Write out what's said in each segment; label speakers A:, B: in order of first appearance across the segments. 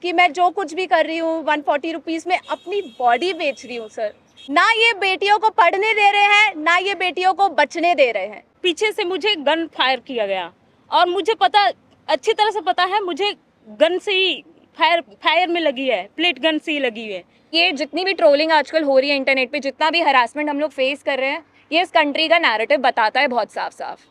A: कि मैं जो कुछ भी कर रही हूँ 140 रुपीज़ में अपनी बॉडी बेच रही हूँ सर। ना ये बेटियों को पढ़ने दे रहे हैं, ना ये बेटियों को बचने दे रहे हैं।
B: पीछे से मुझे गन फायर किया गया और मुझे पता, अच्छी तरह से पता है, मुझे गन से ही फायर में लगी है, प्लेट गन से ही लगी है।
A: ये जितनी भी ट्रोलिंग आजकल हो रही है इंटरनेट पे, जितना भी हरासमेंट हम लोग फेस कर रहे हैं, ये इस कंट्री का नैरेटिव बताता है बहुत साफ साफ।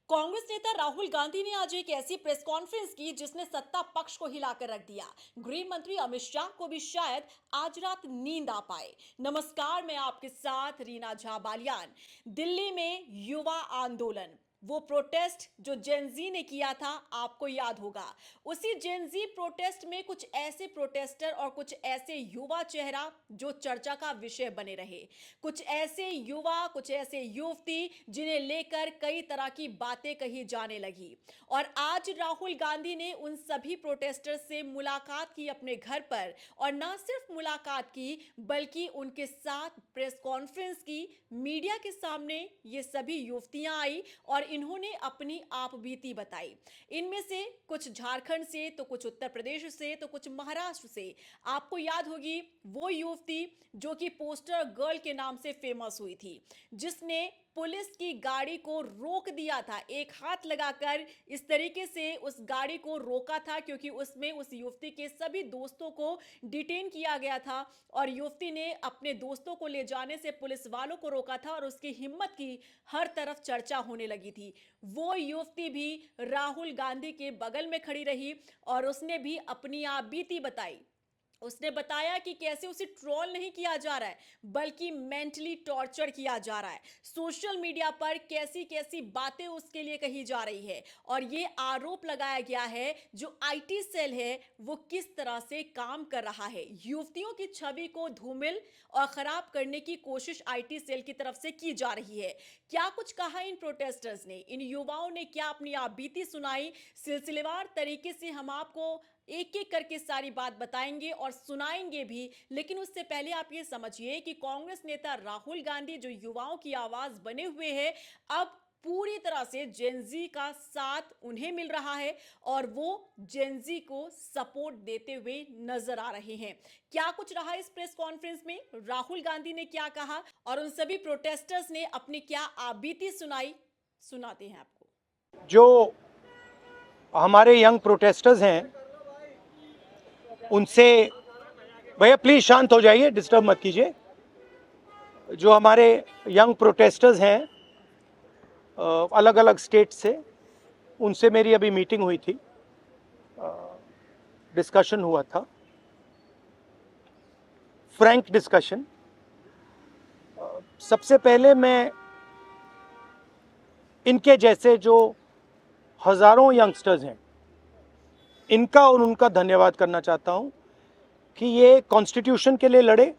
C: कांग्रेस नेता राहुल गांधी ने आज एक ऐसी प्रेस कॉन्फ्रेंस की जिसने सत्ता पक्ष को हिलाकर रख दिया। गृह मंत्री अमित शाह को भी शायद आज रात नींद आ पाए। नमस्कार, मैं आपके साथ रीना झा बालियान। दिल्ली में युवा आंदोलन, वो प्रोटेस्ट जो जेनजी ने किया था, आपको याद होगा। उसी जेनजी प्रोटेस्ट में कुछ ऐसे प्रोटेस्टर और कुछ ऐसे युवा चेहरा जो चर्चा का विषय बने रहे, कुछ ऐसे युवा, कुछ ऐसे युवती जिन्हें लेकर कई तरह की बातें कही जाने लगी। और आज राहुल गांधी ने उन सभी प्रोटेस्टर से मुलाकात की अपने घर पर, और ना सिर्फ मुलाकात की बल्कि उनके साथ प्रेस कॉन्फ्रेंस की। मीडिया के सामने ये सभी युवतियां आई और इन्होंने अपनी आप बीती बताई। इनमें से कुछ झारखंड से, तो कुछ उत्तर प्रदेश से, तो कुछ महाराष्ट्र से। आपको याद होगी वो युवती जो कि पोस्टर गर्ल के नाम से फेमस हुई थी, जिसने पुलिस की गाड़ी को रोक दिया था, एक हाथ लगाकर इस तरीके से उस गाड़ी को रोका था, क्योंकि उसमें उस युवती के सभी दोस्तों को डिटेन किया गया था और युवती ने अपने दोस्तों को ले जाने से पुलिस वालों को रोका था और उसकी हिम्मत की हर तरफ चर्चा होने लगी थी। वो युवती भी राहुल गांधी के बगल में खड़ी रही और उसने भी अपनी आप बीती बताई। उसने बताया कि कैसे उसे ट्रोल नहीं किया जा रहा है बल्कि मेंटली टॉर्चर किया जा रहा है। सोशल मीडिया पर कैसी कैसी बातें उसके लिए कही जा रही है और ये आरोप लगाया गया है जो आईटी सेल है वो किस तरह से काम कर रहा है। युवतियों की छवि को धूमिल और खराब करने की कोशिश आईटी सेल की तरफ से की जा रही है। क्या कुछ कहा इन प्रोटेस्टर्स ने, इन युवाओं ने क्या अपनी आप बीती सुनाई, सिलसिलेवार तरीके से हम आपको एक एक करके सारी बात बताएंगे और सुनाएंगे भी। लेकिन उससे पहले आप ये समझिए कि कांग्रेस नेता राहुल गांधी जो युवाओं की आवाज बने हुए हैं, अब पूरी तरह से जेनजी का साथ उन्हें मिल रहा है और वो जेनजी को सपोर्ट देते हुए नजर आ रहे हैं। क्या कुछ रहा इस प्रेस कॉन्फ्रेंस में, राहुल गांधी ने क्या कहा और उन सभी प्रोटेस्टर्स ने अपनी क्या आबीती सुनाई, सुनाते हैं आपको।
D: जो हमारे यंग प्रोटेस्टर्स हैं उनसे, भैया प्लीज शांत हो जाइए, डिस्टर्ब मत कीजिए। जो हमारे यंग प्रोटेस्टर्स हैं अलग अलग स्टेट से, उनसे मेरी अभी मीटिंग हुई थी, डिस्कशन हुआ था, फ्रैंक डिस्कशन। सबसे पहले मैं इनके जैसे जो हजारों यंगस्टर्स हैं इनका और उनका धन्यवाद करना चाहता हूं कि ये कॉन्स्टिट्यूशन के लिए लड़े,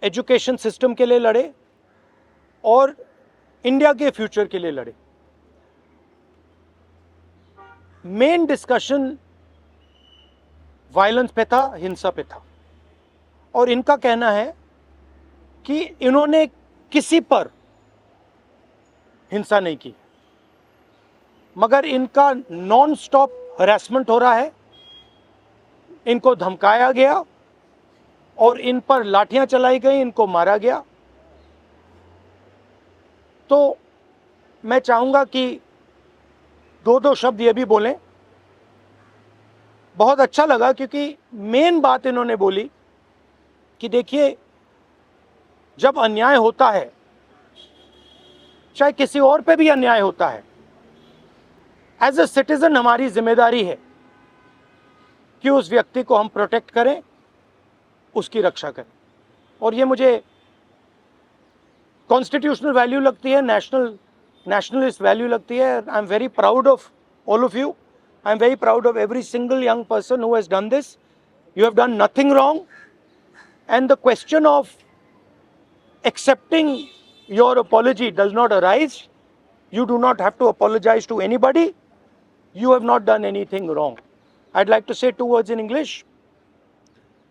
D: एजुकेशन सिस्टम के लिए लड़े और इंडिया के फ्यूचर के लिए लड़े। मेन डिस्कशन वायलेंस पे था, हिंसा पे था, और इनका कहना है कि इन्होंने किसी पर हिंसा नहीं की, मगर इनका नॉन स्टॉप हरासमेंट हो रहा है, इनको धमकाया गया और इन पर लाठियां चलाई गई, इनको मारा गया। तो मैं चाहूंगा कि दो शब्द ये भी बोलें। बहुत अच्छा लगा क्योंकि मेन बात इन्होंने बोली कि देखिए, जब अन्याय होता है, चाहे किसी और पे भी अन्याय होता है, एज ए सिटीजन हमारी जिम्मेदारी है कि उस व्यक्ति को हम प्रोटेक्ट करें, उसकी रक्षा करें। और ये मुझे कॉन्स्टिट्यूशनल वैल्यू लगती है, नेशनलिस्ट वैल्यू लगती है। I am very proud of all of you. I am very proud of every single young person who has done this. You have done nothing wrong, and the question of accepting your apology does not arise. You do not have to apologize to anybody. You have not done anything wrong. I'd like to say two words in English.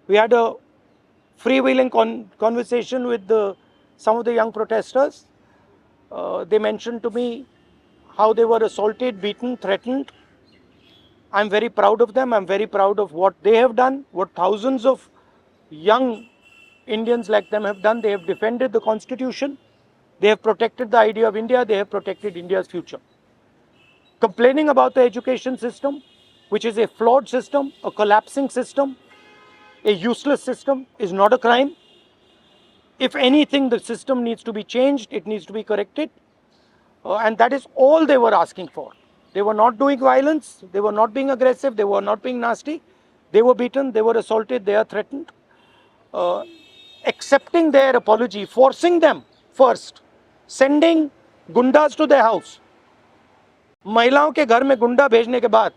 D: We had a freewheeling conversation with some of the young protesters. They mentioned to me how they were assaulted, beaten, threatened. I'm very proud of them. I'm very proud of what they have done, what thousands of young Indians like them have done. They have defended the Constitution. They have protected the idea of India. They have protected India's future. Complaining about the education system, which is a flawed system, a collapsing system, a useless system, is not a crime. If anything, the system needs to be changed, it needs to be corrected. And that is all they were asking for. They were not doing violence, they were not being aggressive, they were not being nasty. They were beaten, they were assaulted, they are threatened. Accepting their apology, forcing them first, sending gundas to their house. महिलाओं के घर में गुंडा भेजने के बाद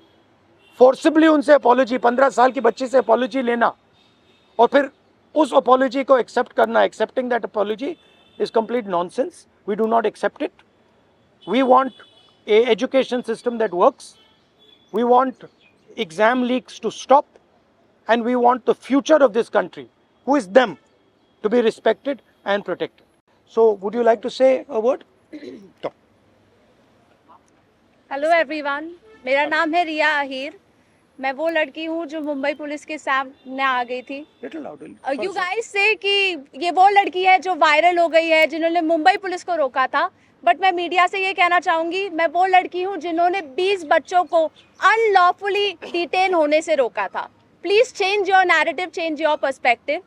D: forcibly उनसे apology, 15 साल की बच्ची से अपॉलॉजी लेना और फिर उस अपॉलॉजी को एक्सेप्ट करना, accepting that apology is complete nonsense. We do not accept it. We want a education system that works. We want exam leaks to stop, and we want the future of this country, who is them, to be respected and protected. So, would you like to say a word? Talk.
A: Hello everyone, मेरा नाम है रिया अहीर. मैं वो लड़की हूँ जो Mumbai police के सामने आ गई थी.
D: Little louder.
A: यू गाइस से कि ये वो लड़की है जो वायरल हो गई है, जिन्होंने मुंबई पुलिस को रोका था. बट मैं मीडिया से ये कहना चाहूँगी, मैं वो लड़की हूँ जिन्होंने 20 बच्चों को अनलॉफुली डिटेन होने से रोका था. Please change your narrative, change your perspective.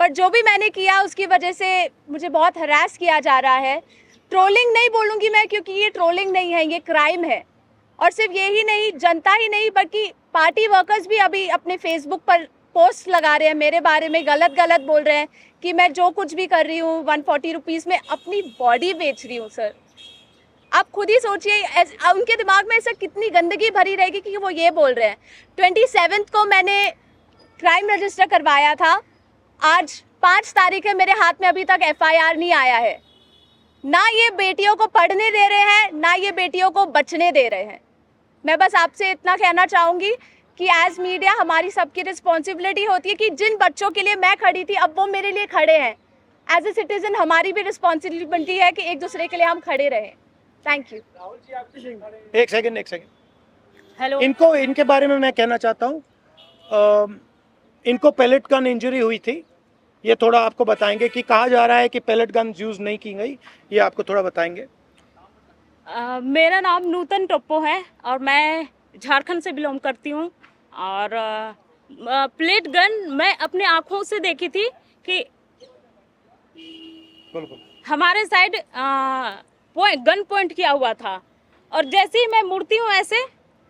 A: पर जो भी मैंने किया उसकी वजह से मुझे बहुत हरास किया जा रहा है. ट्रोलिंग नहीं बोलूँगी मैं, क्योंकि ये ट्रोलिंग नहीं है, ये क्राइम है. और सिर्फ ये ही नहीं, जनता ही नहीं बल्कि पार्टी वर्कर्स भी अभी अपने फेसबुक पर पोस्ट लगा रहे हैं मेरे बारे में, गलत गलत बोल रहे हैं कि मैं जो कुछ भी कर रही हूँ 140 रुपीज़ में अपनी बॉडी बेच रही हूँ. सर, आप खुद ही सोचिए, उनके दिमाग में ऐसा कितनी गंदगी भरी रहेगी कि वो ये बोल रहे हैं. 27 को मैंने क्राइम रजिस्टर करवाया था. आज 5 तारीख है, मेरे हाथ में अभी तक FIR नहीं आया है. ना ये बेटियों को पढ़ने दे रहे हैं, ना ये बेटियों को बचने दे रहे हैं. मैं बस आपसे इतना कहना चाहूँगी कि एज मीडिया हमारी सबकी रिस्पॉन्सिबिलिटी होती है कि जिन बच्चों के लिए मैं खड़ी थी अब वो मेरे लिए खड़े हैं. एज ए सिटीजन हमारी भी रिस्पॉन्सिबिलिटी है कि एक दूसरे के लिए हम खड़े रहें. Thank you.
D: एक सेकंड.
B: हेलो.
D: इनके बारे में मैं कहना चाहता हूँ. इनको पेलेट गन इंजरी हुई थी. ये थोड़ा आपको बताएंगे कि कहा जा रहा है कि पेलेट गन यूज़ नहीं की गई. ये आपको थोड़ा बताएंगे.
B: मेरा नाम नूतन टोप्पो है और मैं झारखंड से बिलोंग करती हूँ. और प्लेट गन मैं अपने आँखों से देखी थी कि हमारे साइड गन पॉइंट किया हुआ था. और जैसे ही मैं मुड़ती हूँ ऐसे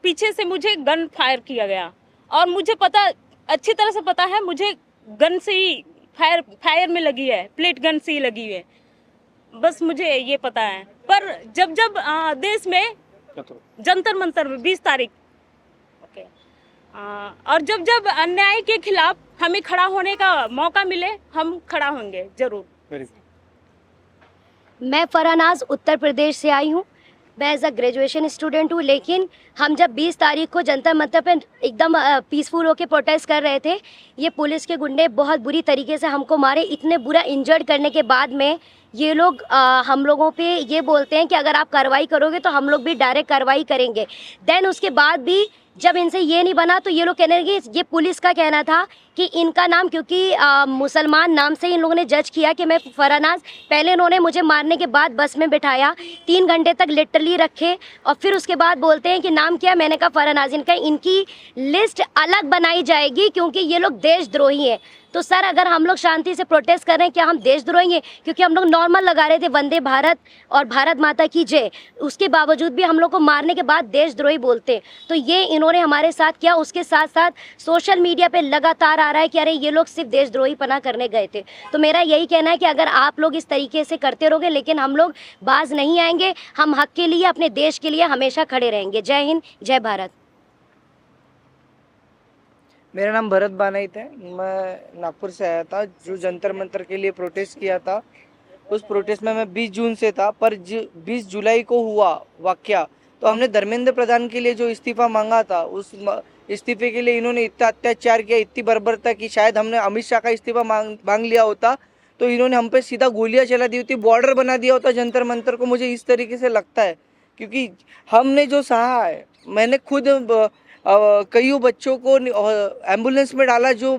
B: पीछे से मुझे गन फायर किया गया. और मुझे पता, अच्छी तरह से पता है, मुझे गन से ही फायर में लगी है, प्लेट गन से ही लगी है. बस मुझे ये पता है. पर जब देश में जंतर मंतर में 20 तारीख और जब अन्याय के खिलाफ हमें खड़ा होने का मौका मिले, हम खड़ा होंगे जरूर.
E: मैं फरानाज उत्तर प्रदेश से आई हूँ. मैं एज अ ग्रेजुएशन स्टूडेंट हूँ. लेकिन हम जब 20 तारीख को जंतर मंतर पे एकदम पीसफुल होके प्रोटेस्ट कर रहे थे, ये पुलिस के गुंडे बहुत बुरी तरीके से हमको मारे. इतने बुरा इंजर्ड करने के बाद में ये लोग हम लोगों पे ये बोलते हैं कि अगर आप कार्रवाई करोगे तो हम लोग भी डायरेक्ट कार्रवाई करेंगे. देन उसके बाद भी जब इनसे ये नहीं बना तो ये लोग कहने लगे, ये पुलिस का कहना था कि इनका नाम, क्योंकि मुसलमान नाम से इन लोगों ने जज किया कि मैं फरानाज. पहले इन्होंने मुझे मारने के बाद बस में बिठाया, 3 घंटे तक लिटरली रखे और फिर उसके बाद बोलते हैं कि नाम क्या. मैंने कहा फरानाज. इनकी लिस्ट अलग बनाई जाएगी क्योंकि ये लोग देशद्रोही हैं. तो सर, अगर हम लोग शांति से प्रोटेस्ट कर रहे हैं, क्या हम देशद्रोही हैं? क्योंकि हम लोग नॉर्मल लगा रहे थे वंदे भारत और भारत माता की जय, उसके बावजूद भी हम लोग को मारने के बाद देशद्रोही बोलते हैं. तो ये इन्होंने हमारे साथ किया. उसके साथ साथ सोशल मीडिया पे लगातार आ रहा है कि अरे ये लोग सिर्फ देशद्रोही पना करने गए थे. तो मेरा यही कहना है कि अगर आप लोग इस तरीके से करते रहोगे, लेकिन हम लोग बाज नहीं आएंगे. हम हक के लिए, अपने देश के लिए हमेशा खड़े रहेंगे. जय हिंद, जय भारत.
F: मेरा नाम भरत बानाइत है. मैं नागपुर से आया था जो जंतर मंतर के लिए प्रोटेस्ट किया था. उस प्रोटेस्ट में मैं 20 जून से था, पर 20 जुलाई को हुआ वाकया तो हमने धर्मेंद्र प्रधान के लिए जो इस्तीफा मांगा था, उस इस्तीफे के लिए इन्होंने इतना अत्याचार किया, इतनी बर्बरता की. शायद हमने अमित शाह का इस्तीफा मांग लिया होता तो इन्होंने हम पे सीधा गोलियां चला दी होती, बॉर्डर बना दिया होता जंतर मंतर को. मुझे इस तरीके से लगता है क्योंकि हमने जो सहा है, मैंने खुद कईयों बच्चों को एम्बुलेंस में डाला जो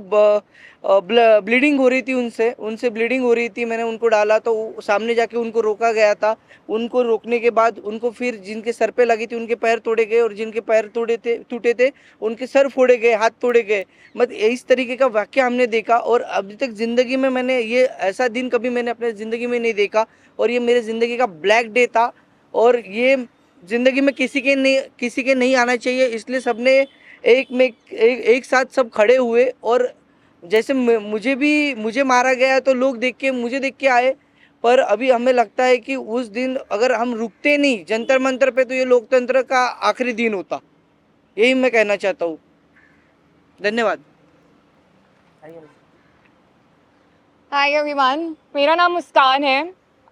F: ब्लीडिंग हो रही थी, उनसे ब्लीडिंग हो रही थी, मैंने उनको डाला तो सामने जाके उनको रोका गया था। उनको रोकने के बाद उनको फिर जिनके सर पे लगी थी उनके पैर तोड़े गए, और जिनके पैर टूटे थे उनके सर फोड़े गए, हाथ तोड़े गए। मतलब इस तरीके का वाक्य हमने देखा, और अभी तक ज़िंदगी में मैंने ये ऐसा दिन कभी मैंने अपने ज़िंदगी में नहीं देखा, और ये मेरे ज़िंदगी का ब्लैक डे था, और ये ज़िंदगी में किसी के नहीं आना चाहिए। इसलिए सबने एक साथ सब खड़े हुए, और जैसे मुझे मारा गया तो लोग मुझे देख के आए, पर अभी हमें लगता है कि उस दिन अगर हम रुकते नहीं जंतर मंतर पे तो ये लोकतंत्र का आखिरी दिन होता। यही मैं कहना चाहता हूँ। धन्यवाद।
G: हाय एवरीवन, मेरा नाम मुस्कान है।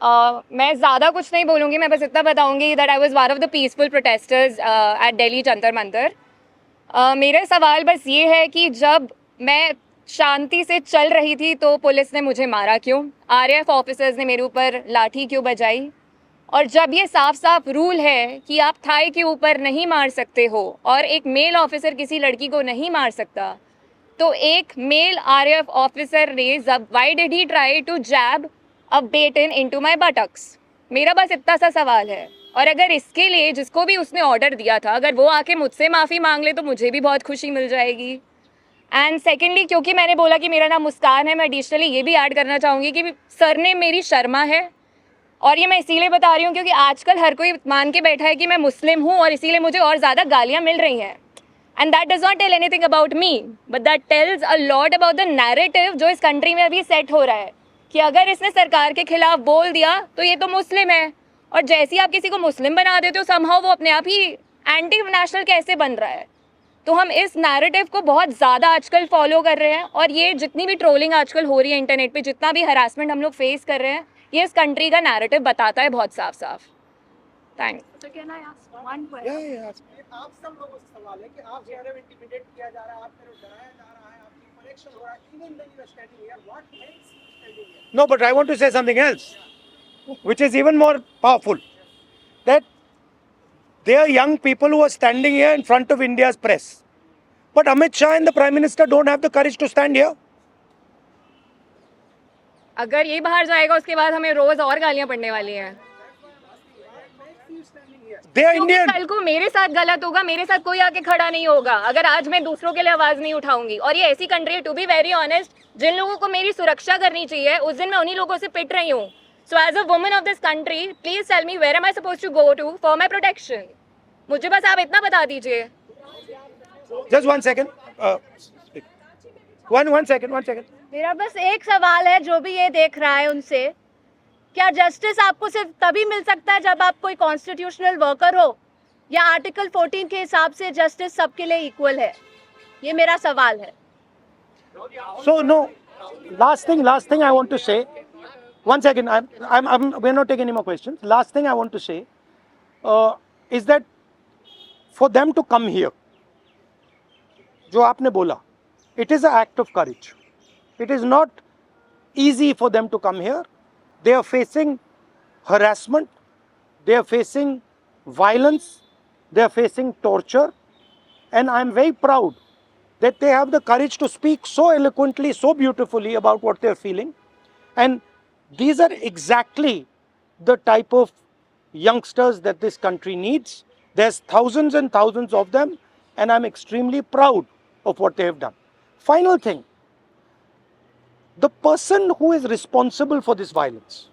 G: मैं ज़्यादा कुछ नहीं बोलूँगी, मैं बस इतना बताऊँगी that I was one of the peaceful protesters at Delhi Jantar Mantar. मेरा सवाल बस ये है कि जब मैं शांति से चल रही थी तो पुलिस ने मुझे मारा क्यों? आरएएफ ऑफिसर्स ने मेरे ऊपर लाठी क्यों बजाई? और जब ये साफ साफ रूल है कि आप थाई के ऊपर नहीं मार सकते हो और एक मेल ऑफिसर किसी लड़की को नहीं मार सकता, तो एक मेल आरएएफ ऑफिसर ने why did he try to jab a baton into my buttocks? मेरा बस इतना सा सवाल है। और अगर इसके लिए जिसको भी उसने ऑर्डर दिया था, अगर वो आके मुझसे माफ़ी मांग ले तो मुझे भी बहुत खुशी मिल जाएगी। एंड सेकेंडली, क्योंकि मैंने बोला कि मेरा नाम मुस्कान है, मैं एडिशनली ये भी ऐड करना चाहूँगी कि सरनेम मेरी शर्मा है। और ये मैं इसीलिए बता रही हूँ क्योंकि आजकल हर कोई मान के बैठा है कि मैं मुस्लिम हूँ, और इसीलिए मुझे और ज़्यादा गालियाँ मिल रही हैं। And that does not tell anything about me, but that tells a lot about the narrative जो इस कंट्री में अभी सेट हो रहा है कि अगर इसने सरकार के खिलाफ बोल दिया तो ये तो मुस्लिम है, और जैसे ही आप किसी को मुस्लिम बना देते हो समहाउ वो अपने आप ही एंटी नेशनल कैसे बन रहा है। तो हम इस नैरेटिव को बहुत ज़्यादा आजकल फॉलो कर रहे हैं, और ये जितनी भी ट्रोलिंग आजकल हो रही है इंटरनेट पे, जितना भी हरासमेंट हम लोग फेस कर रहे हैं, ये इस कंट्री का नैरेटिव बताता है बहुत साफ साफ। Thanks.
A: So can I ask one question?
H: आप सब लोगों से सवाल है कि आप ज़्यादा इंटिमिडेट किया जा रहा है, आप तरफ डराया जा रहा है, आपकी कनेक्शन हो रहा है, even when you are standing here, what makes you standing here?
D: No, but I want to say something else, which is even more powerful. That there are young people who are standing here in front of India's press. But Amit Shah and the Prime Minister don't have the courage to stand here.
G: अगर ये बाहर जाएगा उसके बाद हमें रोज और गालियां पड़ने वाली हैं,
D: They are
G: क्योंकि
D: Indian.
G: कल को मेरे साथ गलत होगा, मेरे साथ कोई आके खड़ा नहीं होगा अगर आज मैं दूसरों के लिए आवाज नहीं उठाऊंगी। और ये ऐसी कंट्री है, टू बी वेरी ऑनेस्ट, जिन लोगों को मेरी सुरक्षा करनी चाहिए उस दिन मैं उन्हीं लोगों से पिट रही हूँ। So as a woman of this country, please tell me where am I suppose to go to for my protection. मुझे बस आप इतना बता दीजिए।
D: Just 1 second. One second.
A: मेरा बस एक सवाल है जो भी ये देख रहा है उनसे, क्या जस्टिस आपको सिर्फ तभी मिल सकता है जब आप कोई कॉन्स्टिट्यूशनल वर्कर हो, या आर्टिकल 14 के हिसाब से जस्टिस सबके लिए इक्वल है? ये मेरा सवाल है।
D: So no, last thing I want to say. 1 second. We're not taking any more questions. Last thing I want to say is that for them to come here, जो आपने बोला, it is an act of courage. It is not easy for them to come here. They are facing harassment, they are facing violence, they are facing torture, and I am very proud that they have the courage to speak so eloquently, so beautifully about what they are feeling. And these are exactly the type of youngsters that this country needs. There's thousands and thousands of them, and I'm extremely proud of what they have done. Final thing, the person who is responsible for this violence,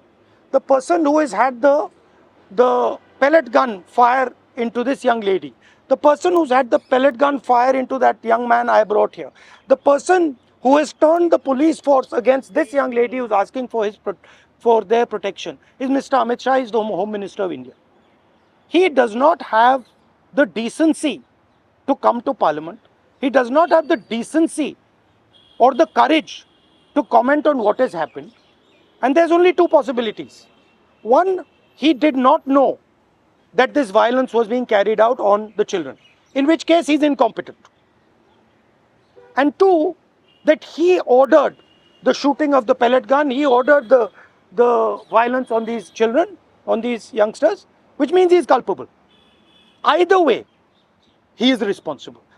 D: the person who has had the pellet gun fire into this young lady, the person who's had the pellet gun fire into that young man I brought here, the person who has turned the police force against this young lady who's asking for their protection is Mr. Amit Shah, is the Home Minister of India. He does not have the decency to come to Parliament. He does not have the decency or the courage to comment on what has happened. And there's only two possibilities. One, he did not know that this violence was being carried out on the children, in which case he's incompetent. And two, that he ordered the shooting of the pellet gun, he ordered the violence on these children, on these youngsters, which means he is culpable. Either way, he is responsible.